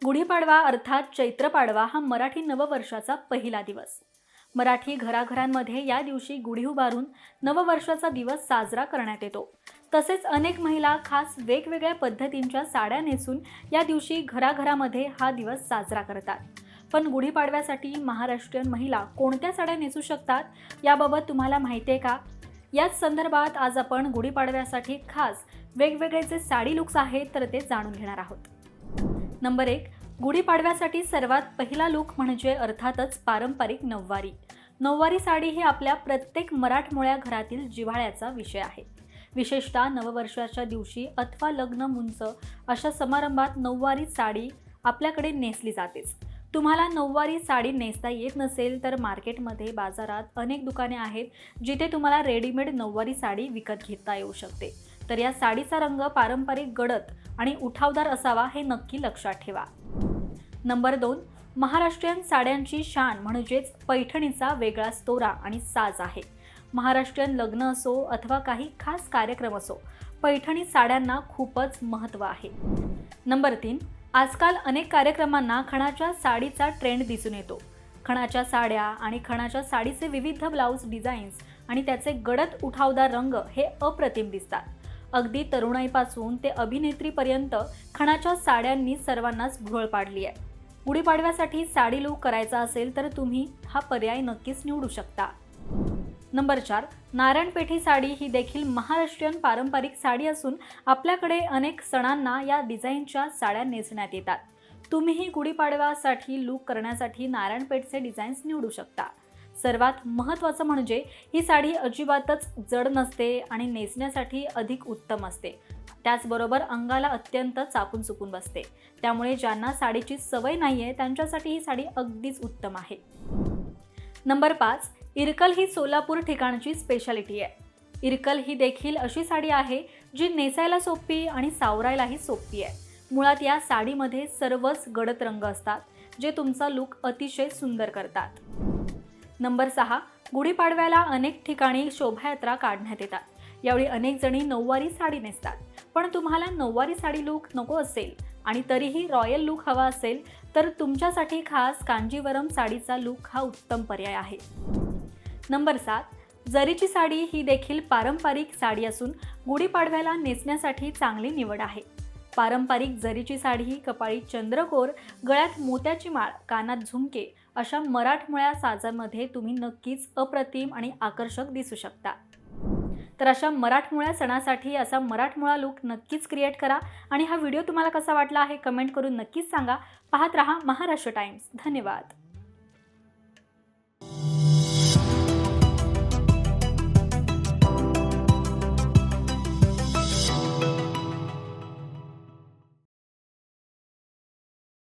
गुढीपाडवा अर्थात चैत्र पाडवा हा मराठी नववर्षाचा पहिला दिवस। मराठी घराघरांमध्ये या दिवशी गुढी उभारून नववर्षाचा दिवस साजरा करण्यात येतो। तसेच अनेक महिला खास वेगवेगळ्या पद्धतींच्या साड्या नेसून या दिवशी घराघरामध्ये हा दिवस साजरा करतात। पण गुढीपाडव्यासाठी महाराष्ट्रीयन महिला कोणत्या साड्या नेसू शकतात याबाबत तुम्हाला माहिती आहे का? याच संदर्भात आज आपण गुढीपाडव्यासाठी खास वेगवेगळे जे साडी लुक्स आहेत तर ते जाणून घेणार आहोत। नंबर 1, गुढीपाडव्यासाठी सर्वात पहिला लुक म्हणजे अर्थातच पारंपरिक नऊवारी। नऊवारी साडी ही आपल्या प्रत्येक मराठमोळ्या घरातील जिव्हाळ्याचा विषय आहे। विशेषतः नववर्षाच्या दिवशी अथवा लग्न मुंज अशा समारंभात नऊवारी साडी आपल्याकडे नेसली जातेच। तुम्हाला नऊवारी साडी नेसता येत नसेल तर मार्केटमध्ये बाजारात अनेक दुकाने आहेत जिथे तुम्हाला रेडीमेड नऊवारी साडी विकत घेता येऊ शकते। तर या साडीचा रंग पारंपरिक गडद आणि उठावदार असावा हे नक्की लक्षात ठेवा। नंबर 2, महाराष्ट्रीयन साड्यांची शान म्हणजेच पैठणीचा वेगळाच तोरा आणि साज आहे। महाराष्ट्रीयन लग्न असो अथवा काही खास कार्यक्रम असो, पैठणी साड्यांना खूपच महत्त्व आहे। नंबर 3, आजकाल अनेक कार्यक्रमांना खणाच्या साडीचा ट्रेंड दिसून येतो। खणाच्या साड्या आणि खणाच्या साडीचे विविध ब्लाउज डिझाईन्स आणि त्याचे गडद उठावदार रंग हे अप्रतिम दिसतात। अगदी तरुणाईपासून ते अभिनेत्रीपर्यंत खणाच्या साड्यांनी सर्वांनाच भुरळ पाडली आहे। गुढीपाडव्यासाठी साडी लूक करायचा असेल तर तुम्ही हा पर्याय नक्कीच निवडू शकता। नंबर 4, नारायणपेठी साडी ही देखील महाराष्ट्रीयन पारंपरिक साडी असून आपल्याकडे अनेक सणांना या डिझाईनच्या साड्या नेसण्यात येतात। तुम्हीही गुढीपाडव्यासाठी लूक करण्यासाठी नारायणपेठचे डिझाईन्स निवडू शकता। सर्वात महत्त्वाचं म्हणजे ही साडी अजिबातच जड नसते आणि नेसण्यासाठी अधिक उत्तम असते। त्याचबरोबर अंगाला अत्यंत चापून चुकून बसते। त्यामुळे ज्यांना साडीची सवय नाहीये त्यांच्यासाठी ही साडी अगदीच उत्तम आहे। नंबर 5, इरकल ही सोलापूर ठिकाणची स्पेशालिटी आहे। इरकल ही देखील अशी साडी आहे जी नेसायला सोपी आणि सावरायलाही सोपी आहे। मुळात या साडीमध्ये सर्वच गडद रंग असतात जे तुमचा लूक अतिशय सुंदर करतात। नंबर 6, गुढीपाडव्याला अनेक ठिकाणी शोभायात्रा काढण्यात येतात। यावेळी अनेक जणी नऊवारी साडी नेसतात। पण तुम्हाला नऊवारी साडी लूक नको असेल आणि तरीही रॉयल लूक हवा असेल तर तुमच्यासाठी खास कांजीवरम साडीचा लूक हा उत्तम पर्याय आहे। नंबर 7, जरीची साडी ही देखील पारंपरिक साडी असून गुढीपाडव्याला नेसण्यासाठी चांगली निवड आहे। पारंपरिक जरीची साडी ही कपाळी चंद्रकोर, गळ्यात मोत्याची माळ, कानात झुमके अशा मराठमोळ्या साजांमध्ये तुम्ही नक्कीच अप्रतिम आणि आकर्षक दिसू शकता। तर अशा मराठमोळ्या सणासाठी असा मराठमोळा लूक नक्कीच क्रिएट करा आणि हा व्हिडिओ तुम्हाला कसा वाटला हे कमेंट करून नक्कीच सांगा। पाहत रहा महाराष्ट्र टाइम्स। धन्यवाद।